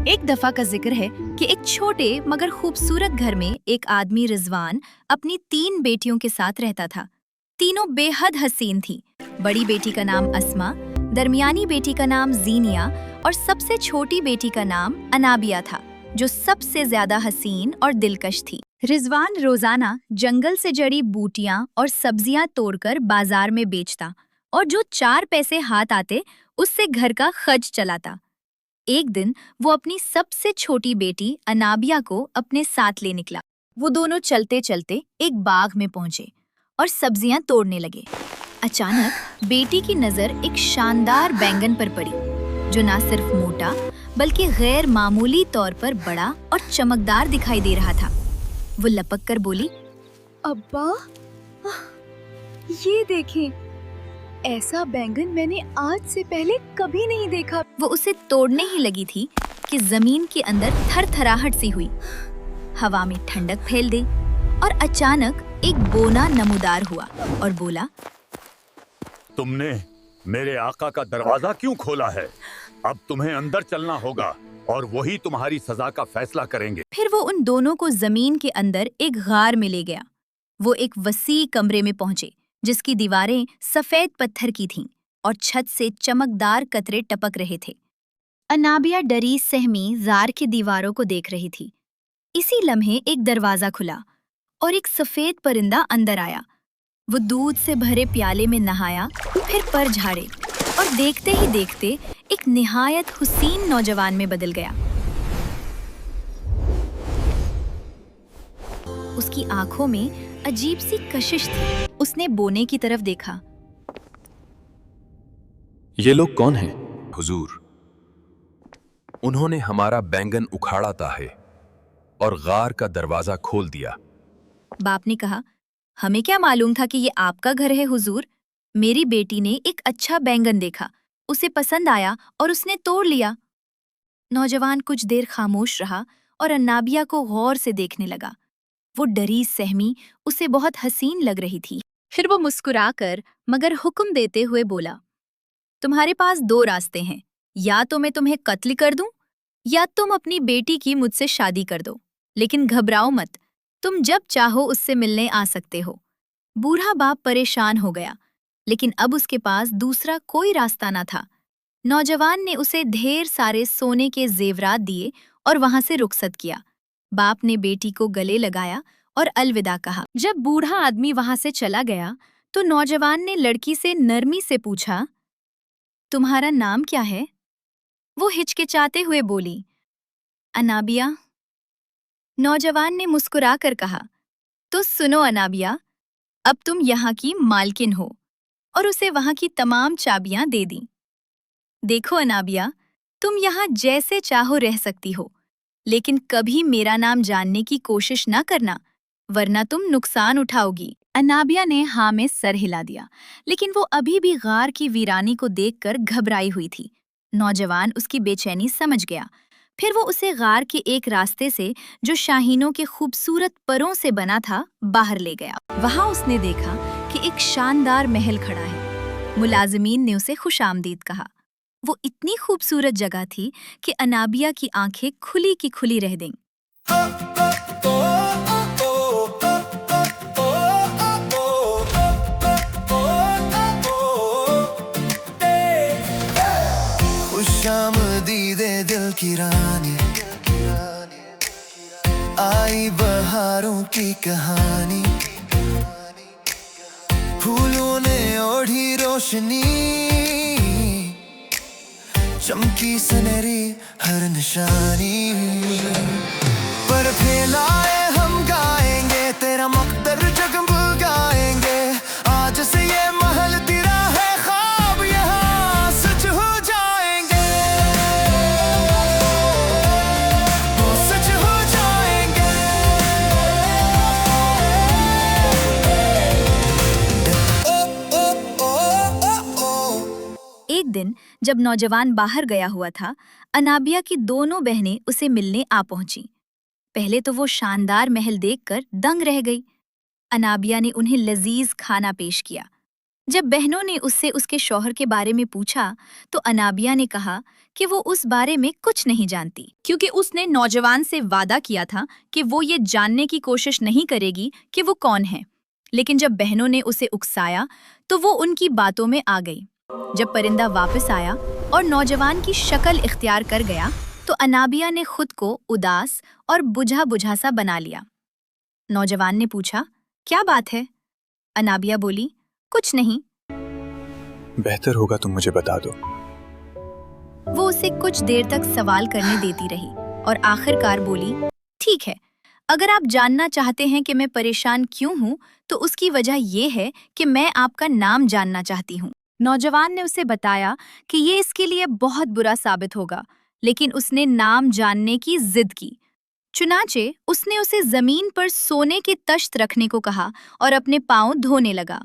ایک دفعہ کا ذکر ہے کہ ایک چھوٹے مگر خوبصورت گھر میں ایک آدمی رضوان اپنی 3 بیٹیوں کے ساتھ رہتا تھا۔ تینوں بے حد حسین تھیں۔ بڑی بیٹی کا نام اسما، درمیانی بیٹی کا نام زینیا اور سب سے چھوٹی بیٹی کا نام انابیہ تھا، جو سب سے زیادہ حسین اور دلکش تھی۔ رضوان روزانہ جنگل سے جڑی بوٹیاں اور سبزیاں توڑ کر بازار میں بیچتا اور جو 4 پیسے ہاتھ آتے اس سے گھر کا خرچ چلاتا۔ ایک دن وہ اپنی سب سے چھوٹی بیٹی انابیہ کو اپنے ساتھ لے نکلا۔ وہ دونوں چلتے چلتے ایک باغ میں پہنچے اور سبزیاں توڑنے لگے۔ اچانک بیٹی کی نظر ایک شاندار بینگن پر پڑی، جو نہ صرف موٹا بلکہ غیر معمولی طور پر بڑا اور چمکدار دکھائی دے رہا تھا۔ وہ لپک کر بولی، ابا، یہ دیکھیں، ایسا بینگن میں نے آج سے پہلے کبھی نہیں دیکھا۔ وہ اسے توڑنے ہی لگی تھی کہ زمین کے اندر تھر تھراہٹ سی ہوئی، ہوا میں ٹھنڈک پھیل دی اور اچانک ایک بونا نمودار ہوا اور بولا، تم نے میرے آقا کا دروازہ کیوں کھولا ہے؟ اب تمہیں اندر چلنا ہوگا اور وہی تمہاری سزا کا فیصلہ کریں گے۔ پھر وہ ان دونوں کو زمین کے اندر ایک غار میں لے گیا۔ وہ ایک وسیع کمرے میں پہنچے جس کی دیواریں سفید پتھر کی تھیں اور چھت سے چمکدار قطرے ٹپک رہے تھے۔ انابیہ ڈری سہمی غار کی دیواروں کو دیکھ رہی تھی۔ اسی لمحے ایک دروازہ کھلا اور ایک سفید پرندہ اندر آیا۔ وہ دودھ سے بھرے پیالے میں نہایا، پھر پر جھاڑے اور دیکھتے ہی دیکھتے ایک نہایت حسین نوجوان میں بدل گیا۔ اس کی آنکھوں میں عجیب سی کشش تھی۔ اس نے بونے کی طرف دیکھا۔ یہ لوگ کون ہیں؟ حضور، انہوں نے ہمارا بینگن اکھاڑا ہے اور غار کا دروازہ کھول دیا۔ باپ نے کہا، ہمیں کیا معلوم تھا کہ یہ آپ کا گھر ہے حضور؟ میری بیٹی نے ایک اچھا بینگن دیکھا، اسے پسند آیا اور اس نے توڑ لیا۔ نوجوان کچھ دیر خاموش رہا اور انابیہ کو غور سے دیکھنے لگا۔ وہ ڈری سہمی اسے بہت حسین لگ رہی تھی۔ پھر وہ مسکرا کر مگر حکم دیتے ہوئے بولا، تمہارے پاس 2 راستے ہیں، یا تو میں تمہیں قتل کر دوں یا تم اپنی بیٹی کی مجھ سے شادی کر دو، لیکن گھبراؤ مت، تم جب چاہو اس سے ملنے آ سکتے ہو۔ بوڑھا باپ پریشان ہو گیا، لیکن اب اس کے پاس دوسرا کوئی راستہ نہ تھا۔ نوجوان نے اسے ڈھیر سارے سونے کے زیورات دیے اور وہاں سے رخصت کیا۔ باپ نے بیٹی کو گلے لگایا اور الوداع کہا۔ جب بوڑھا آدمی وہاں سے چلا گیا تو نوجوان نے لڑکی سے نرمی سے پوچھا، تمہارا نام کیا ہے؟ وہ ہچکچاتے ہوئے بولی، انابیہ۔ نوجوان نے مسکرا کر کہا، تو سنو انابیہ، اب تم یہاں کی مالکن ہو، اور اسے وہاں کی تمام چابیاں دے دیں۔ دیکھو انابیہ، تم یہاں جیسے چاہو رہ سکتی ہو، لیکن کبھی میرا نام جاننے کی کوشش نہ کرنا، ورنہ تم نقصان اٹھاؤ گی۔ انابیہ نے ہاں میں سر ہلا دیا، لیکن وہ ابھی بھی غار کی ویرانی کو دیکھ کر گھبرائی ہوئی تھی۔ نوجوان اس کی بے چینی سمجھ گیا۔ پھر وہ اسے غار کے ایک راستے سے جو شاہینوں کے خوبصورت پروں سے بنا تھا باہر لے گیا۔ وہاں اس نے دیکھا کہ ایک شاندار محل کھڑا ہے۔ ملازمین نے اسے خوش آمدید کہا۔ وہ اتنی خوبصورت جگہ تھی کہ انابیہ کی آنکھیں کھلی کی کھلی رہ گئیں۔ خوش آمدید دل کی رانی، آئی بہاروں کی کہانی، پھولوں نے اوڑھی روشنی، چمکی سنہری ہر نشانی، پر پھیلائے ہم گائیں گے تیرا مقدر جگمگائیں گے، آج سے یہ محل تیرا ہے، خواب یہاں سچ ہو جائیں گے، وہ سچ ہو جائیں گے۔ ایک دن جب نوجوان باہر گیا ہوا تھا، انابیہ کی دونوں بہنیں اسے ملنے آ پہنچیں۔ پہلے تو وہ شاندار محل دیکھ کر دنگ رہ گئی۔ انابیہ نے انہیں لذیذ کھانا پیش کیا۔ जब बहनों ने उससे उसके शौहर के बारे में पूछा तो अनाबिया ने कहा कि वो उस बारे में कुछ नहीं जानती, क्योंकि उसने नौजवान से वादा किया था कि वो ये जानने की कोशिश नहीं करेगी कि वो कौन है। लेकिन जब बहनों ने उसे उकसाया तो वो उनकी बातों में आ गई। जब परिंदा वापस आया और नौजवान की शक्ल इख्तियार कर गया तो अनाबिया ने खुद को उदास और बुझा बुझा सा बना लिया। नौजवान ने पूछा, क्या बात है? अनाबिया बोली, कुछ नहीं। बेहतर होगा तुम मुझे बता दो। वो उसे कुछ देर तक सवाल करने देती रही और आखिरकार बोली, ठीक है, अगर आप जानना चाहते हैं कि मैं परेशान क्यों हूँ तो उसकी वजह ये है कि मैं आपका नाम जानना चाहती हूँ। नौजवान ने उसे बताया कि ये इसके लिए बहुत बुरा साबित होगा, लेकिन उसने नाम जानने की जिद की। चुनाचे उसने उसे जमीन पर सोने के तश्त रखने को कहा और अपने पांव धोने लगा।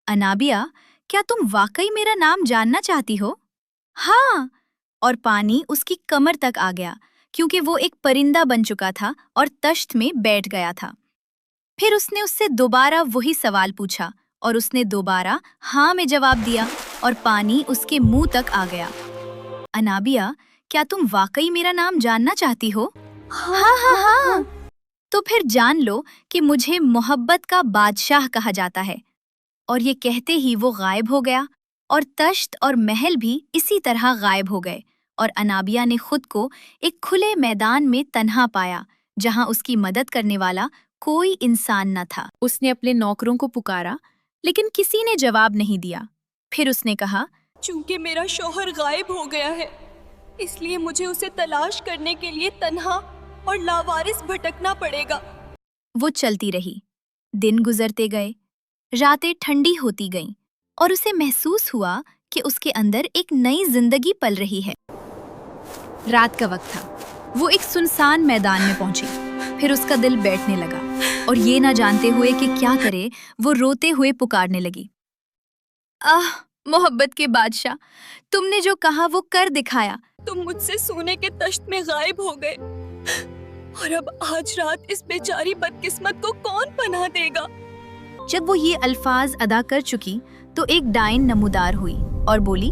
अनाबिया, क्या तुम वाकई मेरा नाम जानना चाहती हो? हाँ। और पानी उसकी कमर तक आ गया, क्योंकि वो एक परिंदा बन चुका था और तश्त में बैठ गया था। फिर उसने उससे दोबारा वही सवाल पूछा और उसने दोबारा हाँ में जवाब दिया और पानी उसके मुंह तक आ गया। अनाबिया, क्या तुम वाकई मेरा नाम जानना चाहती हो? हाँ हाँ हाँ। तो फिर जान लो कि मुझे मोहब्बत का बादशाह कहा जाता है। और ये कहते ही वो गायब हो गया और तश्त और महल भी इसी तरह गायब हो गए और अनाबिया ने खुद को एक खुले मैदान में तन्हा पाया, जहां उसकी मदद करने वाला कोई इंसान न था। उसने अपने नौकरों को पुकारा, लेकिन किसी ने जवाब नहीं दिया। फिर उसने कहा, चूंकि मेरा शौहर गायब हो गया है, इसलिए मुझे उसे तलाश करने के लिए तन्हा और लावारिस भटकना पड़ेगा। वो चलती रही। दिन गुजरते गए, रातें ठंडी होती गईं और उसे महसूस हुआ कि उसके अंदर एक नई जिंदगी पल रही है। रात का वक्त था। वो एक सुनसान मैदान में पहुंची। फिर उसका दिल बैठने लगा और ये ना जानते हुए कि क्या करे, वो रोते हुए पुकारने लगी, आह मोहब्बत के बादशाह, तुमने जो कहा वो कर दिखाया। तुम मुझसे सोने के तश्त में गायब हो गए और अब आज रात इस बेचारी बदकिस्मत को कौन पनाह देगा? जब वो ये अल्फाज अदा कर चुकी तो एक डाइन नमूदार हुई और बोली,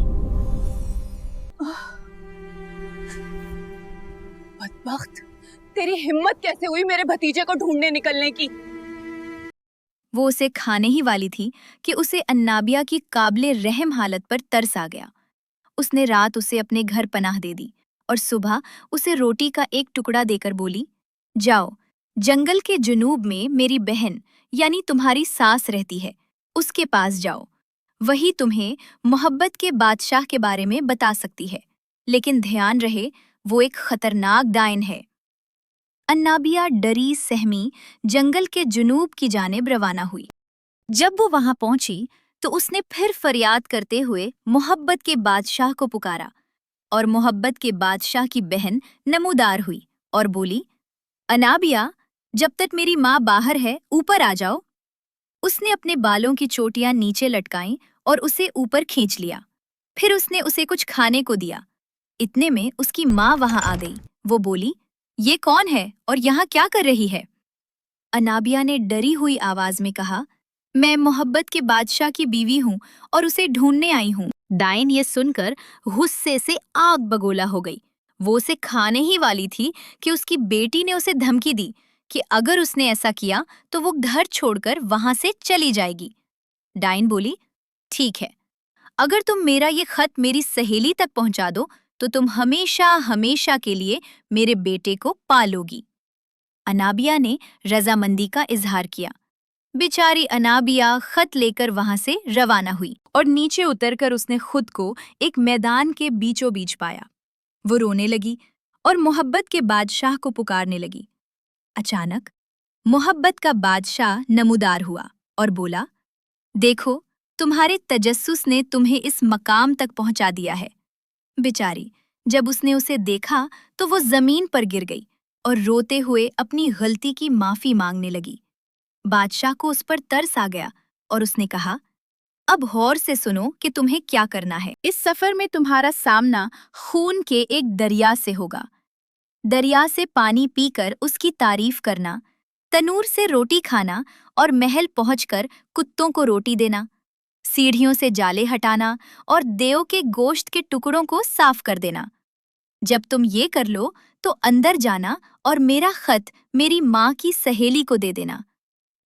बदबख्त, तेरी हिम्मत कैसे हुई मेरे भतीजे को ढूंढने निकलने की? वो उसे खाने ही वाली थी कि उसे अन्नाबिया की काबिले रहम हालत पर तरस आ गया। उसने रात उसे अपने घर पनाह दे दी और सुबह उसे रोटी का एक टुकड़ा देकर बोली, जाओ, जंगल के जुनूब में मेरी बहन यानी तुम्हारी सास रहती है, उसके पास जाओ। वही तुम्हें मोहब्बत के बादशाह के बारे में बता सकती है, लेकिन ध्यान रहे वो एक खतरनाक डाइन है। अन्नाबिया डरी सहमी जंगल के जुनूब की जानिब रवाना हुई। जब वो वहां पहुंची तो उसने फिर फरियाद करते हुए मोहब्बत के बादशाह को पुकारा और मोहब्बत के बादशाह की बहन नमूदार हुई और बोली, अनाबिया, जब तक मेरी माँ बाहर है ऊपर आ जाओ। उसने अपने बालों की चोटियां नीचे लटकाईं और उसे ऊपर खींच लिया। फिर उसने उसे कुछ खाने को दिया। इतने में उसकी माँ वहां आ गई। वो बोली, ये कौन है और यहाँ क्या कर रही है? अनाबिया ने डरी हुई आवाज में कहा, मैं मोहब्बत के बादशाह की बीवी हूँ और उसे ढूंढने आई हूँ। डाइन ये सुनकर गुस्से से आग बगोला हो गई। वो उसे खाने ही वाली थी कि उसकी बेटी ने उसे धमकी दी कि अगर उसने ऐसा किया तो वो घर छोड़कर वहां से चली जाएगी। डाइन बोली, ठीक है, अगर तुम मेरा ये खत मेरी सहेली तक पहुंचा दो तो तुम हमेशा हमेशा के लिए मेरे बेटे को पालोगी। अनाबिया ने रजामंदी का इजहार किया। बेचारी अनाबिया खत लेकर वहां से रवाना हुई और नीचे उतरकर उसने खुद को एक मैदान के बीचों बीच पाया। वो रोने लगी और मोहब्बत के बादशाह को पुकारने लगी। अचानक मोहब्बत का बादशाह नमूदार हुआ और बोला, देखो, तुम्हारे तजस्सुस ने तुम्हें इस मकाम तक पहुंचा दिया है। बेचारी जब उसने उसे देखा तो वो जमीन पर गिर गई और रोते हुए अपनी गलती की माफी मांगने लगी। बादशाह को उस पर तरस आ गया और उसने कहा, अब गौर से सुनो कि तुम्हें क्या करना है। इस सफर में तुम्हारा सामना खून के एक दरिया से होगा। दरिया से पानी पीकर उसकी तारीफ करना, तनूर से रोटी खाना और महल पहुंचकर कुत्तों को रोटी देना। सीढ़ियों से जाले हटाना और देव के गोश्त के टुकड़ों को साफ कर देना। जब तुम ये कर लो तो अंदर जाना और मेरा खत मेरी माँ की सहेली को दे देना।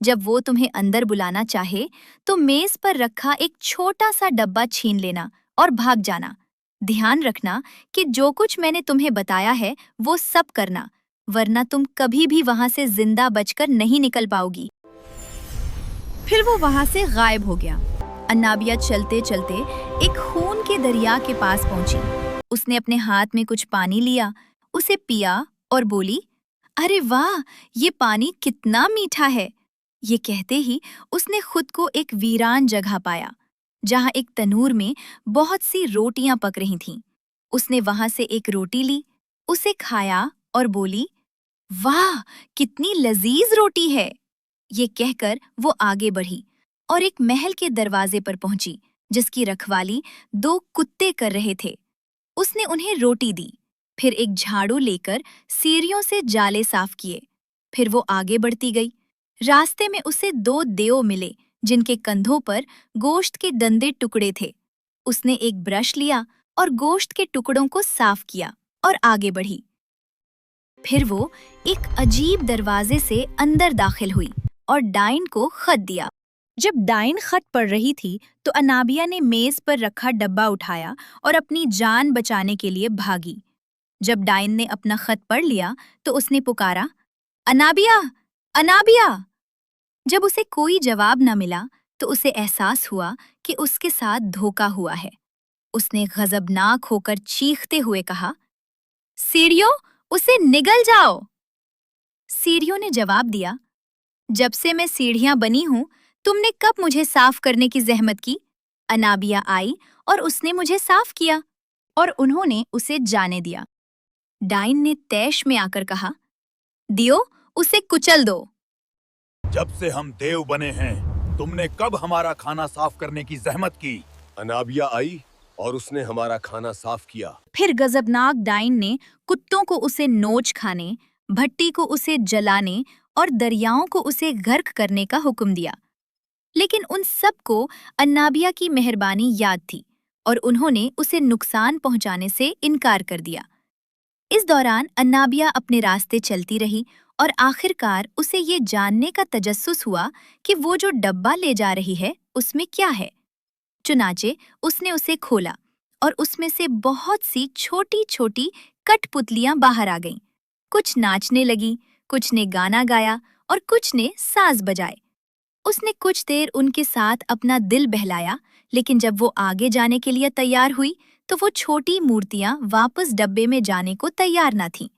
जब वो तुम्हें अंदर बुलाना चाहे तो मेज पर रखा एक छोटा सा डब्बा छीन लेना और भाग जाना। ध्यान रखना कि जो कुछ मैंने तुम्हें बताया है वो सब करना, वरना तुम कभी भी वहां से जिंदा बचकर नहीं निकल पाओगी। फिर वो वहां से गायब हो गया। अन्नाबिया चलते चलते एक खून के दरिया के पास पहुंची। उसने अपने हाथ में कुछ पानी लिया, उसे पिया और बोली, अरे वाह, ये पानी कितना मीठा है। ये कहते ही उसने खुद को एक वीरान जगह पाया जहां एक तनूर में बहुत सी रोटियां पक रही थीं। उसने वहां से एक रोटी ली, उसे खाया और बोली, वाह, कितनी लजीज रोटी है। ये कहकर वो आगे बढ़ी और एक महल के दरवाजे पर पहुंची जिसकी रखवाली 2 कुत्ते कर रहे थे। उसने उन्हें रोटी दी, फिर एक झाड़ू लेकर सीढ़ियों से जाले साफ किए। फिर वो आगे बढ़ती गई। रास्ते में उसे 2 देव मिले जिनके कंधों पर गोश्त के गंदे टुकड़े थे। उसने एक ब्रश लिया और गोश्त के टुकड़ों को साफ किया और आगे बढ़ी। फिर वो एक अजीब दरवाजे से अंदर दाखिल हुई और डाइन को खत दिया। जब डाइन खत पढ़ रही थी तो अनाबिया ने मेज पर रखा डब्बा उठाया और अपनी जान बचाने के लिए भागी। जब डाइन ने अपना खत पढ़ लिया तो उसने पुकारा, अनाबिया, अनाबिया। जब उसे कोई जवाब न मिला तो उसे एहसास हुआ कि उसके साथ धोखा हुआ है। उसने गजबनाक होकर चीखते हुए कहा, सीढ़ियों, उसे निगल जाओ। सीढ़ियों ने जवाब दिया, जब से मैं सीढ़ियां बनी हूं तुमने कब मुझे साफ करने की जहमत की। अनाबिया आई और उसने मुझे साफ किया और उन्होंने उसे जाने दिया। डाइन ने तैश में आकर कहा, दियो, उसे कुचल दो। जब से हम देव बने हैं तुमने कब हमारा खाना साफ करने की जहमत की। अनाबिया आई और उसने हमारा खाना साफ किया। फिर गजबनाक डाइन ने कुत्तों को उसे नोच खाने, भट्टी को उसे जलाने और दरियाओं को उसे गर्क करने का हुक्म दिया। लेकिन उन सब को अन्नाबिया की मेहरबानी याद थी और उन्होंने उसे नुकसान पहुंचाने से इनकार कर दिया। इस दौरान अन्नाबिया अपने रास्ते चलती रही और आखिरकार उसे ये जानने का तजस्सुस हुआ कि वो जो डब्बा ले जा रही है उसमें क्या है। चुनाचे उसने उसे खोला और उसमें से बहुत सी छोटी छोटी कठपुतलियां बाहर आ गईं। कुछ नाचने लगी, कुछ ने गाना गाया और कुछ ने साज बजाए। उसने कुछ देर उनके साथ अपना दिल बहलाया, लेकिन जब वो आगे जाने के लिए तैयार हुई तो वो छोटी मूर्तियां वापस डब्बे में जाने को तैयार न थीं।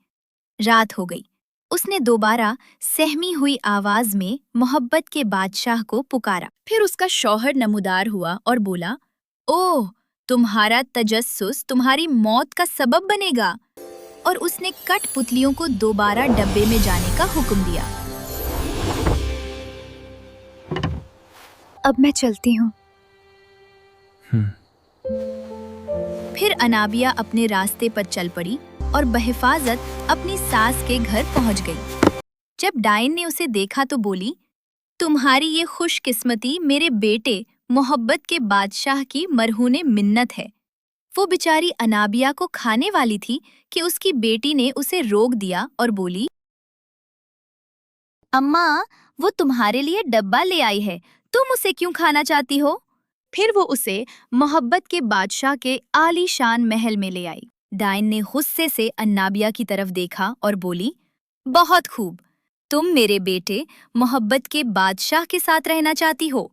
रात हो गई। उसने दोबारा सहमी हुई आवाज में मोहब्बत के बादशाह को पुकारा। फिर उसका शौहर नमूदार हुआ और बोला, ओह, तुम्हारा तजस्सुस तुम्हारी मौत का सबब बनेगा। और उसने कठपुतलियों को दोबारा डब्बे में जाने का हुक्म दिया। अब मैं चलती हूँ। फिर अनाबिया अपने रास्ते पर चल पड़ी और बहिफाजत अपनी सास के घर पहुंच गई। जब डाइन ने उसे देखा तो बोली, तुम्हारी ये खुशकिस्मती मेरे बेटे मोहब्बत के बादशाह की मरहूने मिन्नत है। वो बेचारी अनाबिया को खाने वाली थी कि उसकी बेटी ने उसे रोक दिया और बोली, अम्मा, वो तुम्हारे लिए डब्बा ले आई है, तुम उसे क्यों खाना चाहती हो? फिर वो उसे मोहब्बत के बादशाह के आलीशान महल में ले आई। डाइन ने गुस्से से अन्नाबिया की तरफ देखा और बोली, बहुत खूब, तुम मेरे बेटे मोहब्बत के बादशाह के साथ रहना चाहती हो,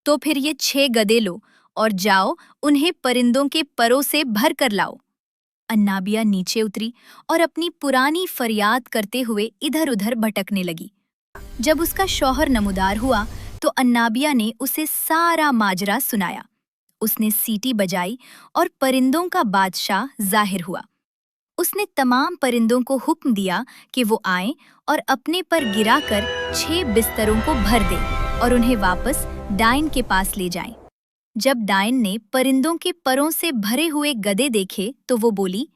तो फिर ये 6 गधे लो और जाओ उन्हें परिंदों के परों से भर कर लाओ। अन्नाबिया नीचे उतरी और अपनी पुरानी फरियाद करते हुए इधर-उधर भटकने लगी। जब उसका शौहर नमूदार हुआ तो अन्नाबिया ने उसे सारा माजरा सुनाया। उसने सीटी बजाई और परिंदों का बादशाह जाहिर हुआ। उसने तमाम परिंदों को हुक्म दिया कि वो आएं और अपने पर गिराकर 6 बिस्तरों को भर दें और उन्हें वापस डाइन के पास ले जाएं। जब डाइन ने परिंदों के परों से भरे हुए गधे देखे तो वो बोली,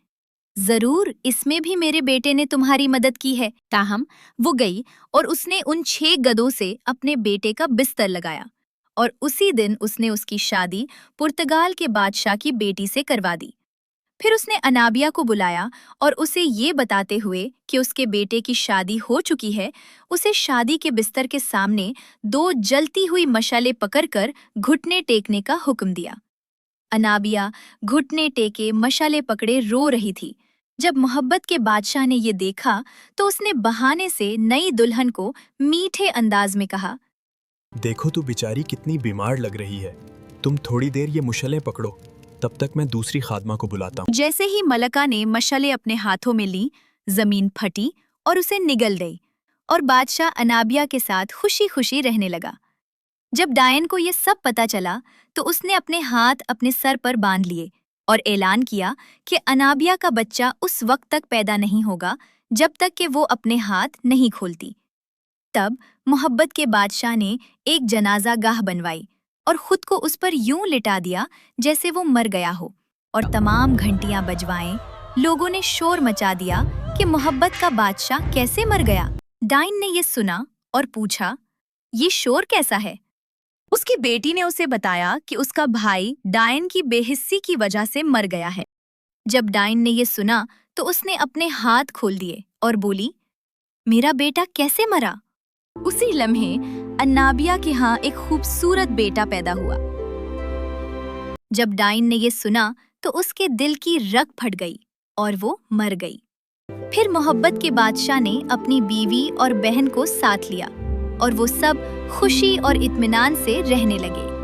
जरूर इसमें भी मेरे बेटे ने तुम्हारी मदद की है। ताहम वो गई और उसने उन 6 गधों से अपने बेटे का बिस्तर लगाया और उसी दिन उसने उसकी शादी पुर्तगाल के बादशाह की बेटी से करवा दी। फिर उसने अनाबिया को बुलाया और उसे ये बताते हुए कि उसके बेटे की शादी हो चुकी है, उसे शादी के बिस्तर के सामने 2 जलती हुई मशालें पकड़कर घुटने टेकने का हुक्म दिया। अनाबिया घुटने टेके मशालें पकड़े रो रही थी। जब मोहब्बत के बादशाह ने ये देखा तो उसने बहाने से नई दुल्हन को मीठे अंदाज में कहा, देखो तो बेचारी कितनी बीमार लग रही है, तुम थोड़ी देर ये मुशलें पकड़ो, तब तक मैं दूसरी खादमा को बुलाता हूँ। जैसे ही मलका ने मशालें अपने हाथों में ली, जमीन फटी और उसे निगल गई और बादशाह अनाबिया के साथ खुशी खुशी रहने लगा। जब डायन को ये सब पता चला तो उसने अपने हाथ अपने सर पर बांध लिए और ऐलान किया कि अनाबिया का बच्चा उस वक्त तक पैदा नहीं होगा जब तक कि वो अपने हाथ नहीं खोलती। तब मोहब्बत के बादशाह ने एक जनाजा गाह बनवाई और खुद को उस पर यूं लिटा दिया जैसे वो मर गया हो, और तमाम घंटियां बजवाएं, लोगों ने शोर मचा दिया कि मोहब्बत का बादशाह कैसे मर गया। डाइन ने ये सुना और पूछा, ये शोर कैसा है? उसकी बेटी ने उसे बताया कि उसका भाई डायन की बेहिस्सी की वजह से मर गया है। जब डायन ने ये सुना तो उसने अपने हाथ खोल दिए और बोली, मेरा बेटा कैसे मरा? उसी लम्हे अन्नाबिया के यहाँ एक खूबसूरत बेटा पैदा हुआ। जब डाइन ने ये सुना तो उसके दिल की रग फट गई और वो मर गई। फिर मोहब्बत के बादशाह ने अपनी बीवी और बहन को साथ लिया और वो सब खुशी और इत्मीनान से रहने लगे।